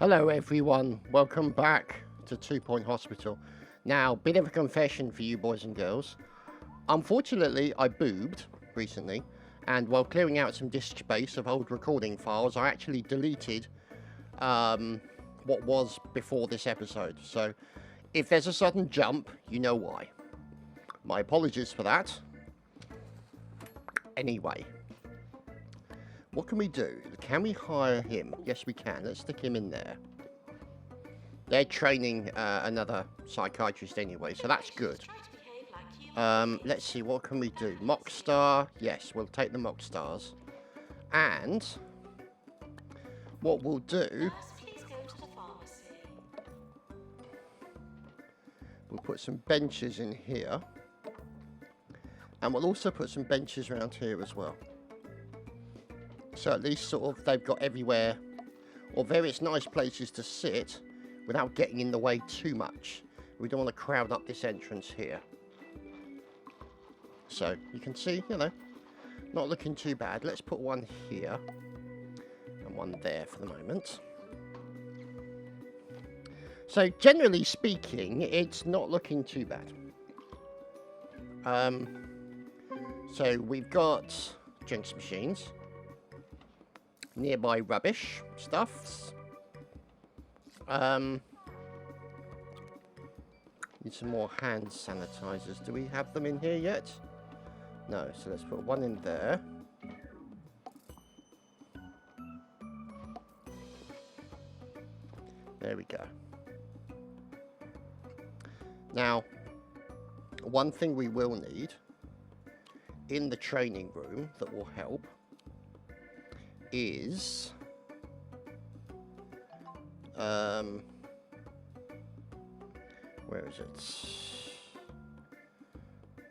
Hello everyone, welcome back to 2 Point Hospital. Now, bit of a confession for you boys and girls. Unfortunately, I boobed recently, and while clearing out some disk space of old recording files, I actually deleted what was before this episode. So, if there's a sudden jump, you know why. My apologies for that. Anyway, what can we do? Can we hire him? Yes, we can. Let's stick him in there. They're training another psychiatrist anyway, so that's good. Let's see, what can we do? Mock star. Yes, we'll take the mock stars. And what we'll do, we'll put some benches in here. And we'll also put some benches around here as well. So at least sort of they've got everywhere, or various nice places to sit without getting in the way too much. We don't want to crowd up this entrance here. So you can see, you know, not looking too bad. Let's put one here and one there for the moment. So generally speaking, it's not looking too bad. So we've got drinks machines, nearby rubbish stuffs. Need some more hand sanitizers. Do we have them in here yet? No, so let's put one in there. There we go. Now, one thing we will need in the training room that will help is where is it?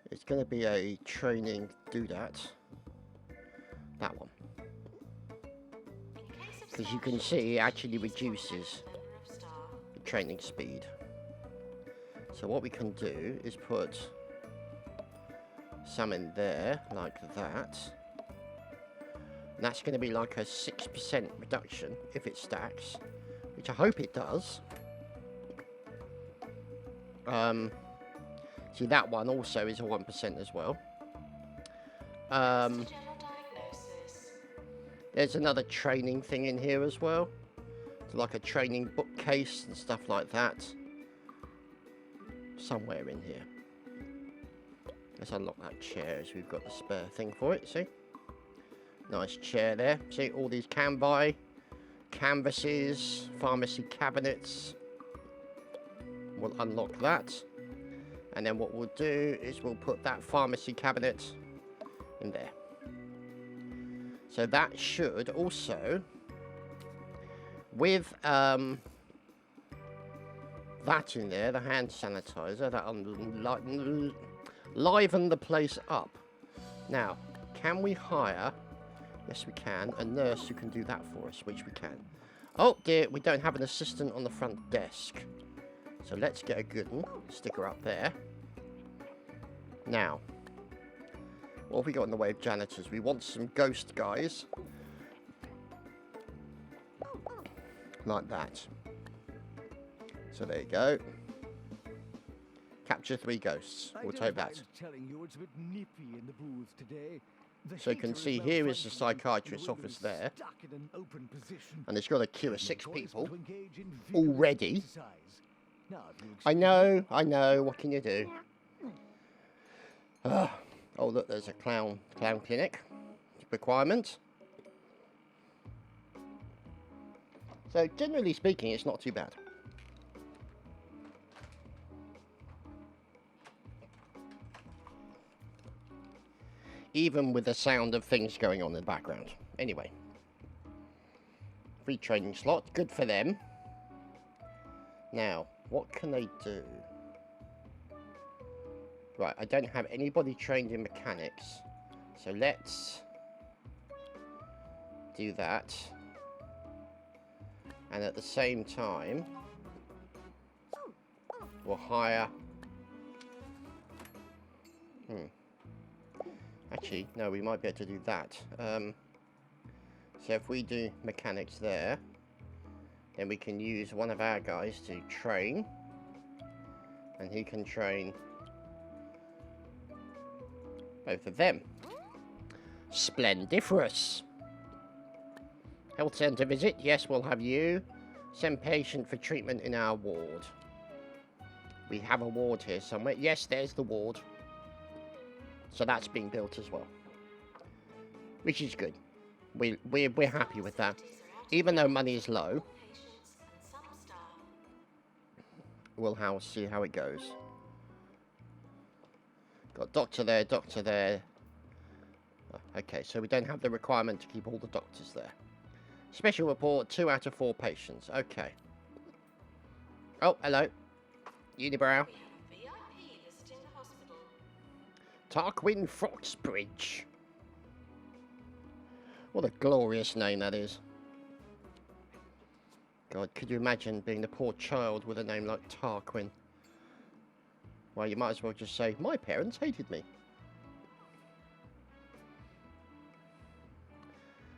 It's going to be a training doodad. That one. Because you can see it actually reduces the training speed. So what we can do is put some in there, like that. And that's going to be like a 6% reduction if it stacks, which I hope it does. See, that one also is a 1% as well. There's another training thing in here as well. It's like a training bookcase and stuff like that. Somewhere in here. Let's unlock that chair as we've got the spare thing for it, see? Nice chair there. See, all these can buy, canvases, pharmacy cabinets. We'll unlock that. And then what we'll do is we'll put that pharmacy cabinet in there. So that should also, with that in there, the hand sanitizer, that liven the place up. Now, can we hire, yes we can, a nurse who can do that for us, which we can. Oh dear, we don't have an assistant on the front desk. So let's get a good one, stick her up there. Now, what have we got in the way of janitors? We want some ghost guys. Like that. So there you go. Capture 3 ghosts. We'll take that. So you can see here is the psychiatrist's office there. And it's got a queue of 6 people already. I know, what can you do? Oh look, there's a clown clinic requirement. So generally speaking, it's not too bad. Even with the sound of things going on in the background. Anyway. Free training slot, good for them. Now, what can they do? Right, I don't have anybody trained in mechanics. So let's do that. And at the same time, we'll hire... Actually, no, we might be able to do that. So if we do mechanics there, Then we can use one of our guys to train. And he can train both of them. Splendiferous. Health centre visit. Yes, we'll have you. Send patient for treatment in our ward. We have a ward here somewhere. Yes, there's the ward. So that's being built as well. Which is good. We're happy with that. Even though money is low. We'll see how it goes. Got doctor there, doctor there. Okay, so we don't have the requirement to keep all the doctors there. Special report, 2 out of 4 patients. Okay. Oh, hello. Unibrow. Tarquin Foxbridge. What a glorious name that is. God, could you imagine being the poor child with a name like Tarquin? Well, you might as well just say, my parents hated me.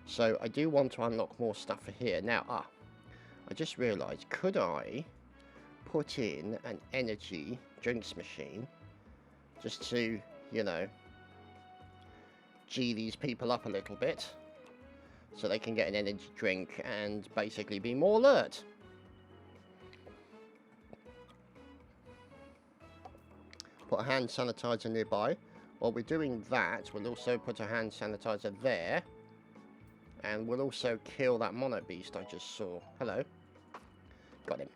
So, I do want to unlock more stuff for here. Now, I just realised, could I put in an energy drinks machine just to, you know, G these people up a little bit so they can get an energy drink and basically be more alert? Put a hand sanitizer nearby. While we're doing that, we'll also put a hand sanitizer there. And we'll also kill that mono beast I just saw. Hello. Got him.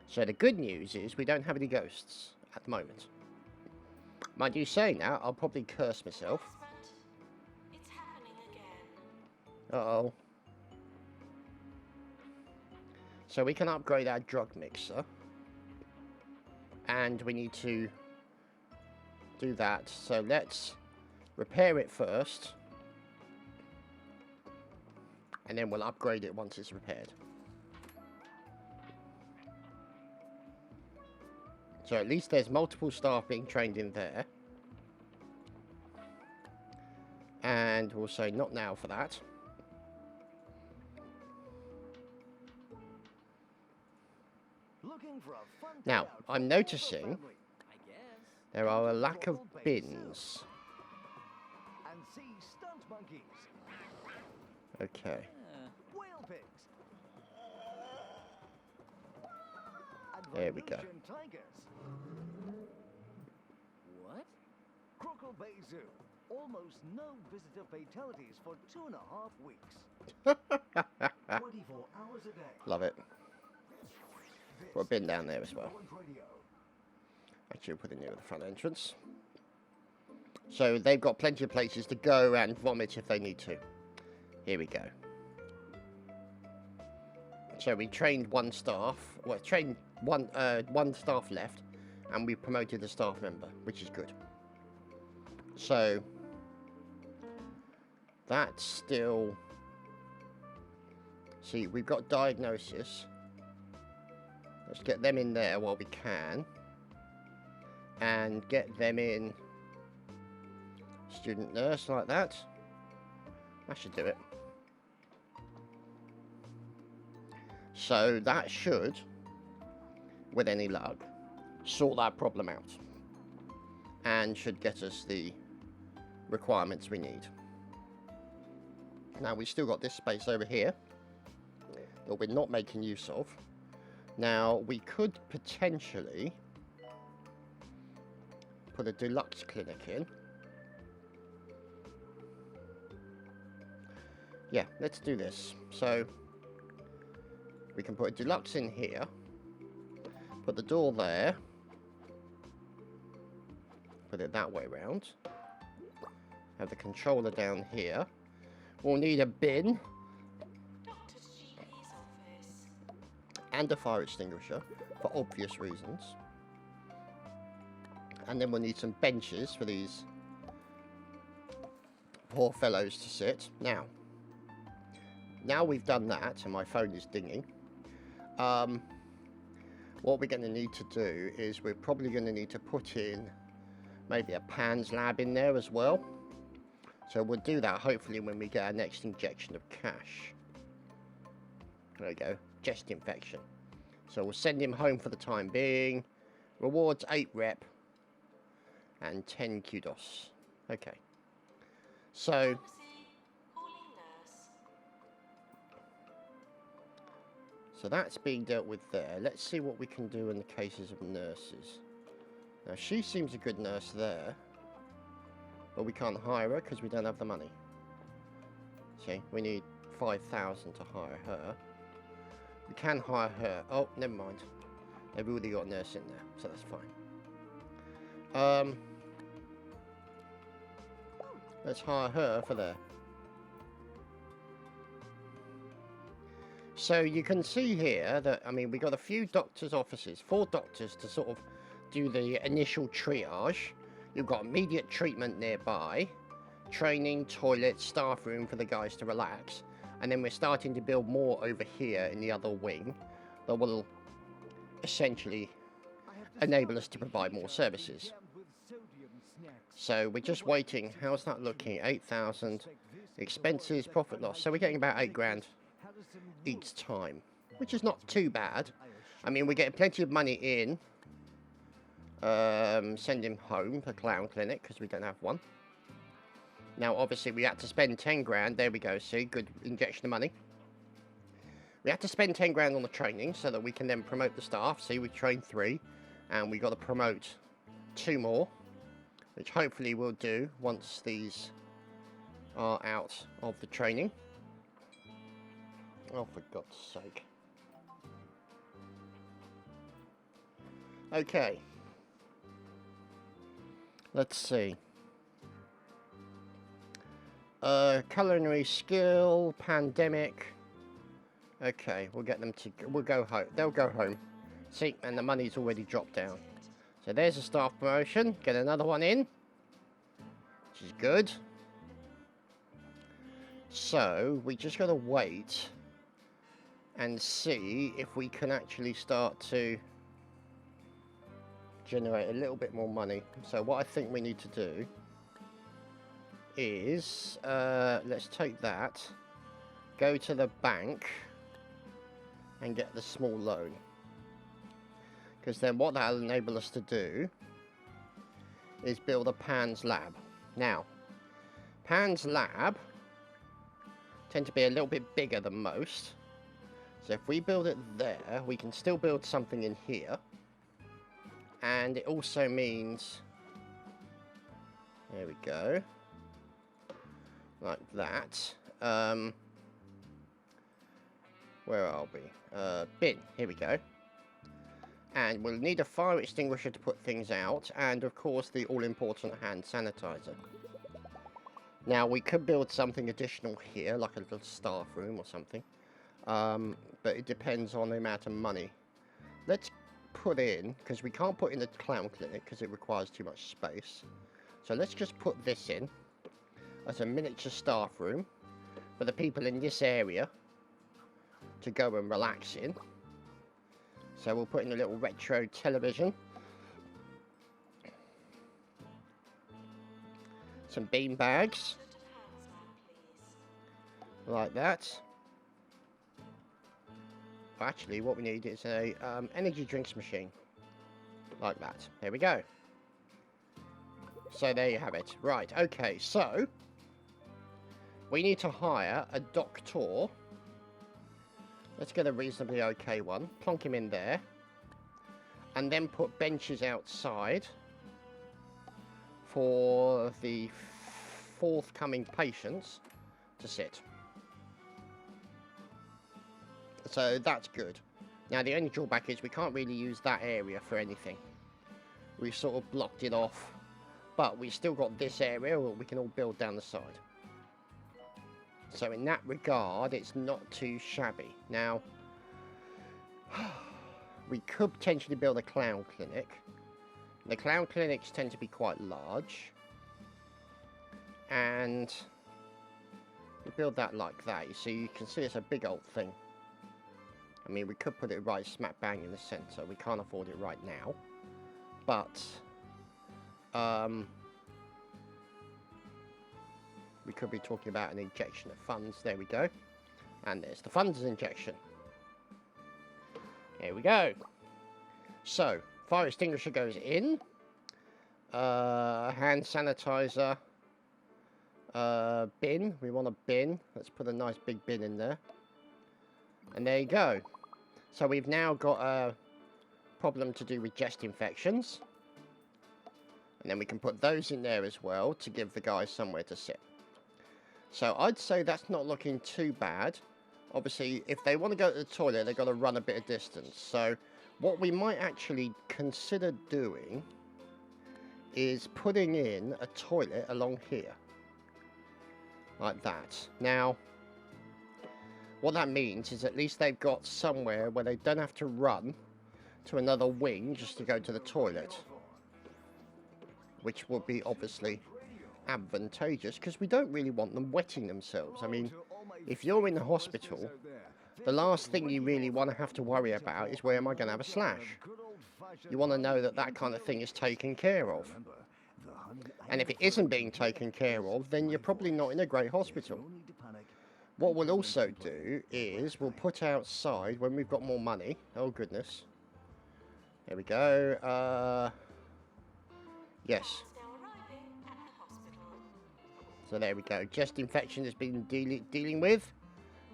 So the good news is we don't have any ghosts at the moment. Mind you saying that, I'll probably curse myself. It's happening again. Uh-oh. So we can upgrade our drug mixer. And we need to do that. So let's repair it first. And then we'll upgrade it once it's repaired. So at least there's multiple staff being trained in there. And we'll say not now for that. Now, I'm noticing there are a lack of bins. Okay. There we go. What? Crockle Bay Zoo. Almost no visitor fatalities for 2.5 weeks. 24 hours a day. Love it. Put a bin down there as well. Actually, we'll put it near the front entrance. So they've got plenty of places to go and vomit if they need to. Here we go. So we trained one staff. Well, trained one staff left, and we promoted a staff member, which is good. So that's still. See, we've got diagnosis. Let's get them in there while we can, and get them in. Student nurse like that. That should do it. So that should, with any luck, sort that problem out. And should get us the requirements we need. Now we've still got this space over here that we're not making use of. Now we could potentially put a Deluxe Clinic in. Yeah, let's do this. So we can put a Deluxe in here, put the door there, put it that way round, have the controller down here. We'll need a bin Dr. G's office. and a fire extinguisher for obvious reasons. And then we'll need some benches for these poor fellows to sit. Now we've done that, and my phone is dinging. What we're going to need to do is we're probably going to need to put in maybe a PANS lab in there as well. So we'll do that hopefully when we get our next injection of cash. There we go. Chest infection. So we'll send him home for the time being. Rewards 8 rep. And 10 kudos. Okay. So... Pharmacy, calling nurse. So that's being dealt with there. Let's see what we can do in the cases of nurses. Now she seems a good nurse there. But we can't hire her because we don't have the money. See, we need 5,000 to hire her. We can hire her. Oh, never mind. They've already got a nurse in there, so that's fine. Let's hire her for there. So you can see here that, I mean, we got a few doctors' offices, 4 doctors to sort of do the initial triage. You've got immediate treatment nearby, training, toilet, staff room for the guys to relax. And then we're starting to build more over here in the other wing that will essentially enable us to provide more services. So we're just waiting. How's that looking? 8,000 expenses, profit loss. So we're getting about 8 grand each time, which is not too bad. I mean, we're getting plenty of money in. Send him home for Clown Clinic because we don't have one. Now, obviously, we had to spend 10 grand. There we go. See, good injection of money. We had to spend 10 grand on the training so that we can then promote the staff. See, we trained 3, and we got to promote 2 more, which hopefully we'll do once these are out of the training. Oh, for God's sake. Okay. Let's see. Culinary skill, pandemic. Okay, we'll get them to. We'll go home. They'll go home. See, and the money's already dropped down. So there's a staff promotion. Get another one in, which is good. So we just gotta wait and see if we can actually start to generate a little bit more money. So what I think we need to do is let's take that, go to the bank and get the small loan, because then what that'll enable us to do is build a Pan's lab. Now Pan's lab tend to be a little bit bigger than most, so if we build it there, we can still build something in here, and it also means, there we go, like that. Where are we? Bin, here we go. And we'll need a fire extinguisher to put things out, and of course the all-important hand sanitizer. Now we could build something additional here, like a little staff room or something, but it depends on the amount of money. Let's put in, because we can't put in the Clown Clinic because it requires too much space, so let's just put this in as a miniature staff room for the people in this area to go and relax in. So we'll put in a little retro television, some bean bags like that. Actually, what we need is a energy drinks machine like that. There we go. So there you have it. Right, okay, so we need to hire a doctor. Let's get a reasonably okay one. Plonk him in there. And then put benches outside for the forthcoming patients to sit. So that's good. Now the only drawback is we can't really use that area for anything. We've sort of blocked it off. But we've still got this area where we can all build down the side. So in that regard, it's not too shabby. Now, we could potentially build a Clown Clinic. The Clown Clinics tend to be quite large. And we build that like that. You see, you can see it's a big old thing. I mean, we could put it right smack bang in the centre. We can't afford it right now. But we could be talking about an injection of funds. There we go. And there's the funds injection. There we go. So, fire extinguisher goes in. Hand sanitizer. Bin. We want a bin. Let's put a nice big bin in there. And there you go. So we've now got a problem to do with chest infections. And then we can put those in there as well to give the guys somewhere to sit. So I'd say that's not looking too bad. Obviously, if they want to go to the toilet, they've got to run a bit of distance. So what we might actually consider doing is putting in a toilet along here. Like that. Now, what that means is at least they've got somewhere where they don't have to run to another wing just to go to the toilet. Which will be obviously advantageous because we don't really want them wetting themselves. I mean, if you're in the hospital, the last thing you really want to have to worry about is where am I going to have a slash. You want to know that that kind of thing is taken care of. And if it isn't being taken care of, then you're probably not in a great hospital. What we'll also do is we'll put outside when we've got more money. Oh, goodness. There we go. Yes. So there we go. Chest infection has been dealing with.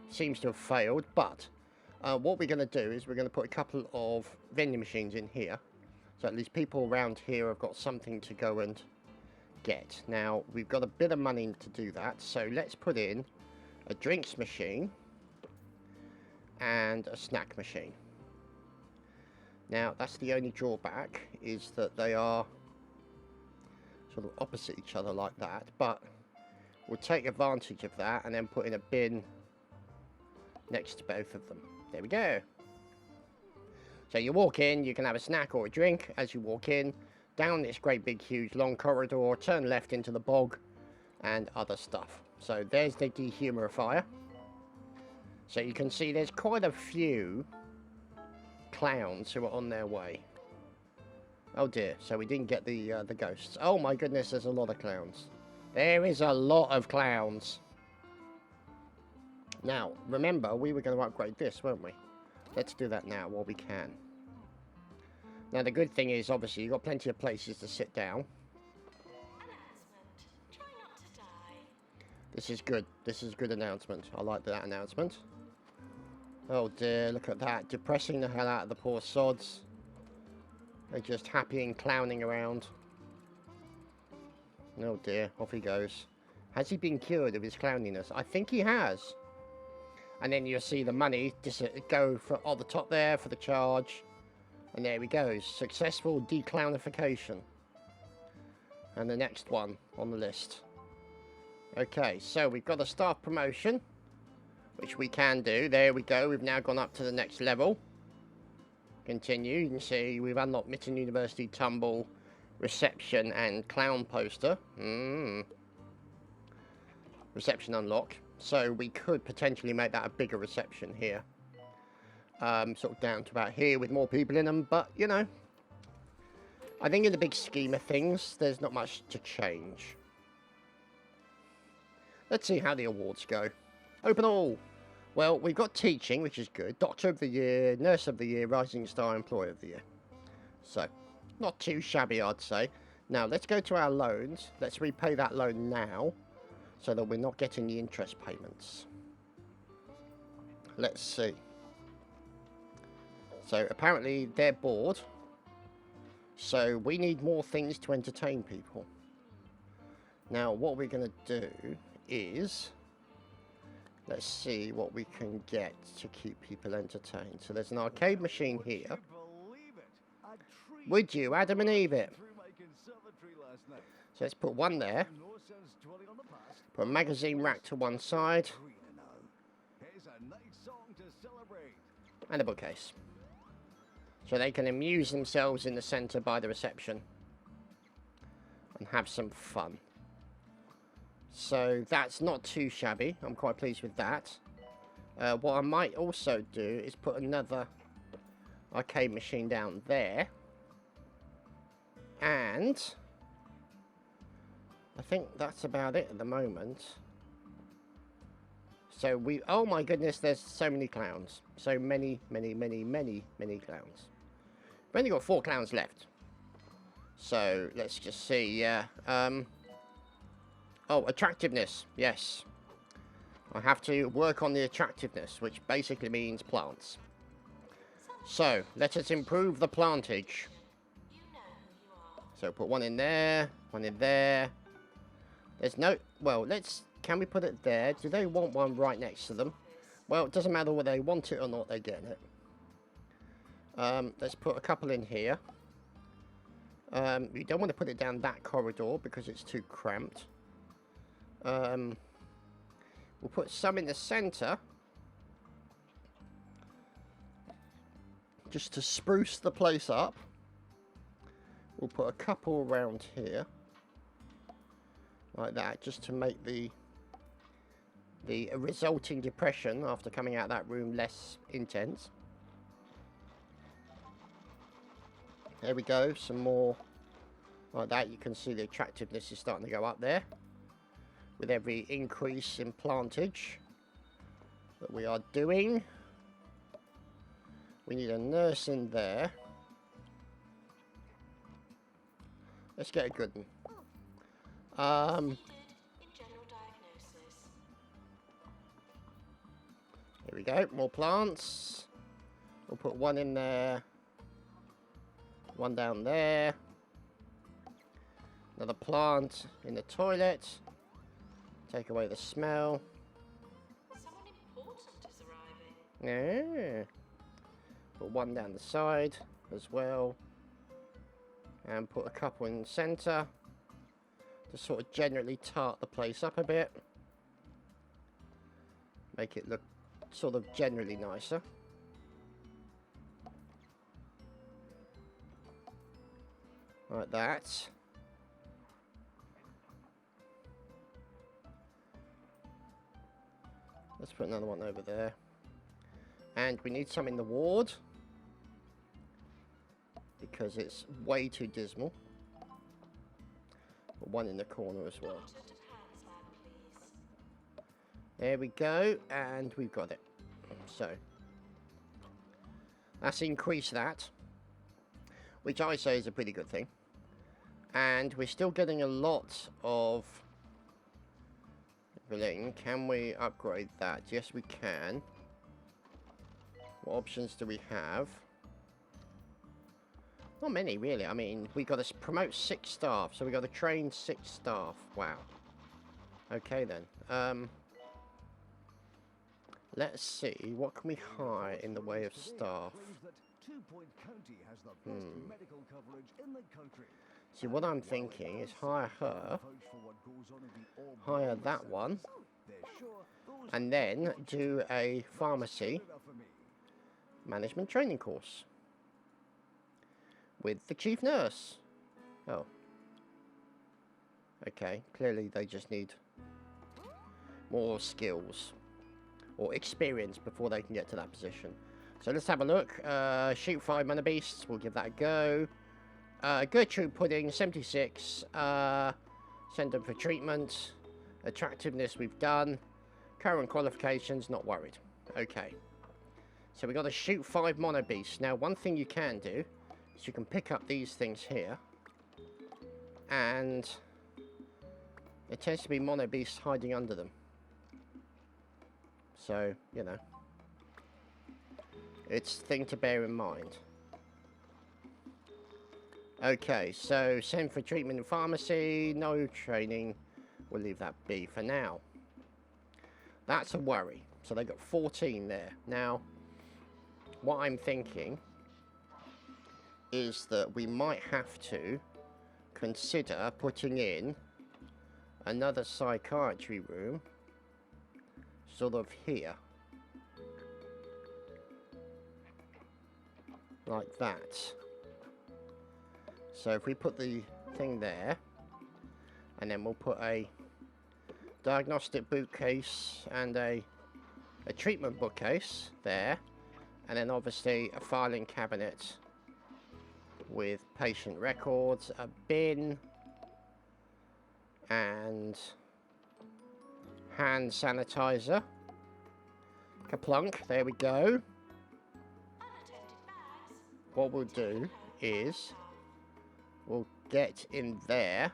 Seems to have failed, but what we're going to do is we're going to put a couple of vending machines in here. So at least people around here have got something to go and get. Now, we've got a bit of money to do that. So let's put in a drinks machine and a snack machine. Now, that's the only drawback, is that they are sort of opposite each other like that, but we'll take advantage of that and then put in a bin next to both of them. There we go. So you walk in, you can have a snack or a drink as you walk in, down this great big huge long corridor, turn left into the bog and other stuff. So there's the dehumidifier. So you can see there's quite a few clowns who are on their way. Oh dear, so we didn't get the ghosts. Oh my goodness, there's a lot of clowns. There is a lot of clowns. Now, remember, we were going to upgrade this, weren't we? Let's do that now while we can. Now, the good thing is, obviously, you've got plenty of places to sit down. Announcement. Try not to die. This is good. This is a good announcement. I like that announcement. Oh dear, look at that. Depressing the hell out of the poor sods. They're just happy and clowning around. Oh dear, off he goes. Has he been cured of his clowniness? I think he has. And then you'll see the money go on the top there for the charge. And there he goes. Successful declownification. And the next one on the list. Okay, so we've got a staff promotion, which we can do. There we go. We've now gone up to the next level. Continue. You can see we've unlocked Mitten University Tumble, Reception, and Clown Poster. Reception unlocked. So we could potentially make that a bigger reception here. Sort of down to about here with more people in them. But, you know, I think in the big scheme of things, there's not much to change. Let's see how the awards go. Open all. Well, we've got teaching, which is good. Doctor of the Year, Nurse of the Year, Rising Star Employee of the Year. So, not too shabby, I'd say. Now, let's go to our loans. Let's repay that loan now, so that we're not getting the interest payments. Let's see. So, apparently, they're bored. So, we need more things to entertain people. Now, what we're going to do is... let's see what we can get to keep people entertained. So there's an arcade machine here. Would you, Adam and Eve it? So let's put one there. Put a magazine rack to one side. And a bookcase. So they can amuse themselves in the centre by the reception. And have some fun. So that's not too shabby. I'm quite pleased with that. What I might also do is put another arcade machine down there. And I think that's about it at the moment. So we, oh my goodness, there's so many clowns. So many clowns. We've only got 4 clowns left. So let's just see, yeah. Oh, attractiveness, yes. I have to work on the attractiveness, which basically means plants. So, let us improve the plantage. You know who you are. So put one in there, one in there. There's no, well, can we put it there? Do they want one right next to them? Well, it doesn't matter whether they want it or not, they're getting it. Let's put a couple in here. You don't want to put it down that corridor because it's too cramped. We'll put some in the center. Just to spruce the place up. We'll put a couple around here. Like that, just to make the resulting depression after coming out of that room less intense. There we go, some more like that. You can see the attractiveness is starting to go up there with every increase in plantage that we are doing. We need a nurse in there. Let's get a good one. In general diagnosis. Here we go, more plants. We'll put one in there. One down there. Another plant in the toilet. Take away the smell. Someone important is arriving. Yeah. Put one down the side as well. And put a couple in the centre. To sort of generally tart the place up a bit. Make it look sort of generally nicer. Like that. Let's put another one over there. And we need some in the ward. Because it's way too dismal. Put one in the corner as well. Doctor to hands lab, please. There we go. And we've got it. So. Let's increase that. Which I say is a pretty good thing. And we're still getting a lot of everything. Can we upgrade that? Yes, we can. What options do we have? Not many, really. I mean, we got to promote 6 staff, so we got to train 6 staff. Wow. Okay then. Let's see. What can we hire in the way of staff? See, what I'm thinking is hire her, hire that one, and then do a pharmacy management training course with the chief nurse. Oh. Okay, clearly they just need more skills or experience before they can get to that position. So let's have a look. Shoot 5 mana beasts, we'll give that a go. Gertrude Pudding, 76. Send them for treatment. Attractiveness we've done. Current qualifications, not worried. Okay. So we got to shoot 5 mono beasts. Now, one thing you can do is you can pick up these things here. And there tends to be mono beasts hiding under them. So, you know. It's a thing to bear in mind. Okay, so send for treatment in pharmacy, no training, we'll leave that be for now. That's a worry. So they got 14 there. Now, what I'm thinking is that we might have to consider putting in another psychiatry room sort of here. Like that. So if we put the thing there, and then we'll put a diagnostic bookcase and a treatment bookcase there, and then obviously a filing cabinet with patient records, a bin, and hand sanitizer Kaplunk, there we go. Unattended bags. What we'll do is we'll get in there.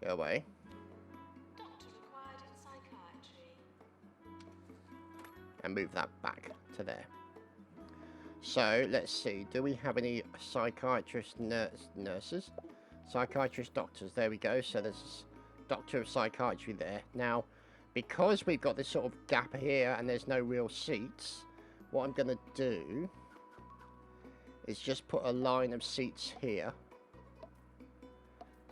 Go away. Doctor required in psychiatry. And move that back to there. So, let's see. Do we have any psychiatrist nurses? Psychiatrist doctors. There we go. So, there's Doctor of Psychiatry there. Now, because we've got this sort of gap here and there's no real seats, what I'm going to do is just put a line of seats here.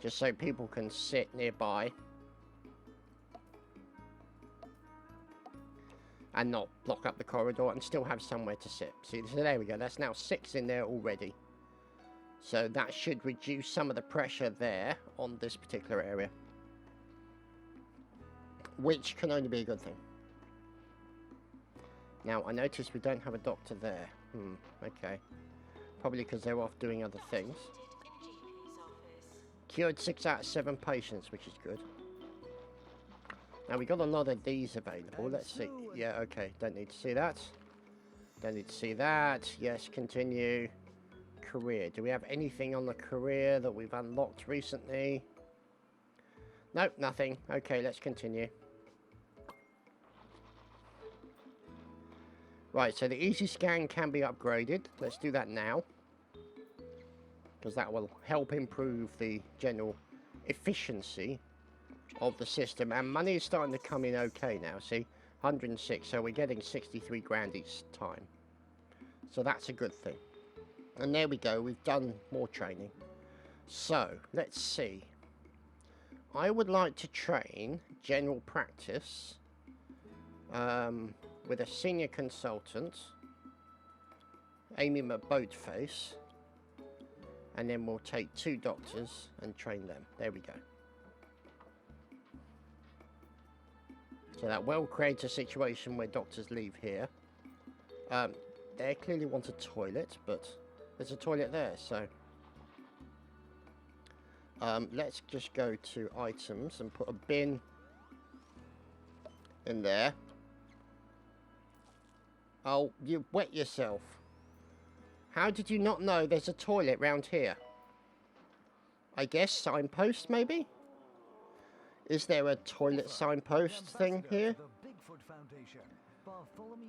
Just so people can sit nearby. And not block up the corridor and still have somewhere to sit. See, so there we go. That's now 6 in there already. So that should reduce some of the pressure there on this particular area. Which can only be a good thing. Now, I notice we don't have a doctor there. Okay. Probably because they're off doing other things. In GP's office. Cured 6 out of 7 patients, which is good. Now, we got a lot of these available. Let's see. Yeah, okay. Don't need to see that. Don't need to see that. Yes, continue. Career. Do we have anything on the career that we've unlocked recently? Nope, nothing. Okay, let's continue. Right, so the easy scan can be upgraded. Let's do that now. Because that will help improve the general efficiency of the system. And money is starting to come in okay now, see? 106, so we're getting 63 grand each time. So that's a good thing. And there we go, we've done more training. So, let's see. I would like to train general practice with a senior consultant, Amy Boatface, and then we'll take 2 doctors and train them. There we go. So that well creates a situation where doctors leave here. They clearly want a toilet, but there's a toilet there, so... let's just go to items and put a bin in there. Oh, you wet yourself. How did you not know there's a toilet round here? I guess signpost, maybe? Is there a toilet signpost thing here?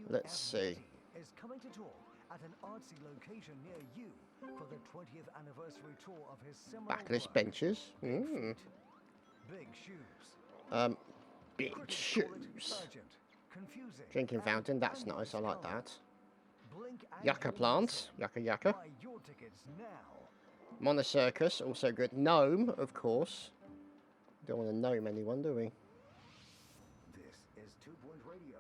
Let's see. Is coming to talk at an artsy location near you for the 20th anniversary tour of his seminal Backless work. benches. Big shoes. Big Critics call it shoes. urgent, confusing, Drinking and fountain, that's nice, I like that. Blink and Yucca you'll plants, yucca yucca. buy your tickets now. Monocircus, also good. Gnome, of course. Don't want to gnome anyone, do we? This is 2 Point Radio.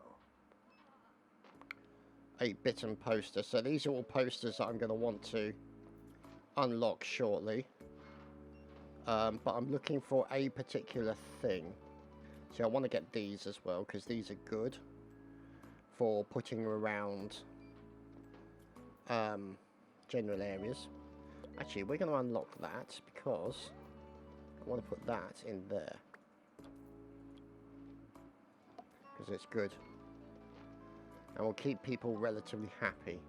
8-bit and poster. So these are all posters that I'm going to want to unlock shortly. But I'm looking for a particular thing. So I want to get these as well, because these are good for putting around general areas. Actually, we're going to unlock that because I want to put that in there. Because it's good. And will keep people relatively happy.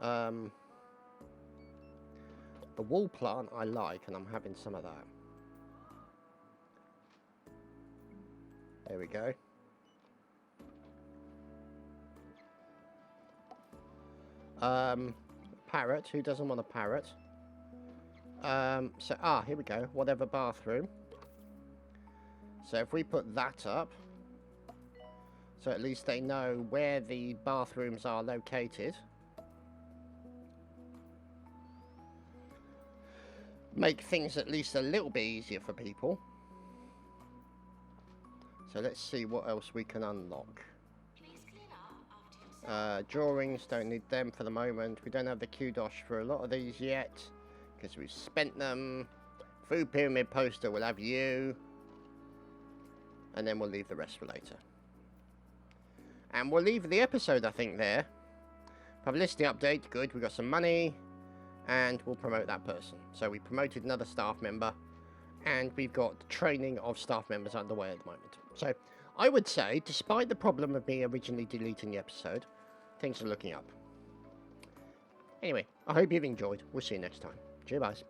The wall plant I like, and I'm having some of that. There we go. Parrot. Who doesn't want a parrot? Here we go. Whatever bathroom. So if we put that up, so at least they know where the bathrooms are located. Make things at least a little bit easier for people. So let's see what else we can unlock. Please clean up after yourself. Drawings, don't need them for the moment. We don't have the kudosh for a lot of these yet, because we've spent them. Food pyramid poster, we'll have you. And then we'll leave the rest for later. And we'll leave the episode, I think, there. Publicity update, good. We got some money. And we'll promote that person. So we promoted another staff member. And we've got training of staff members underway at the moment. So I would say, despite the problem of me originally deleting the episode, things are looking up. Anyway, I hope you've enjoyed. We'll see you next time. Cheers, guys.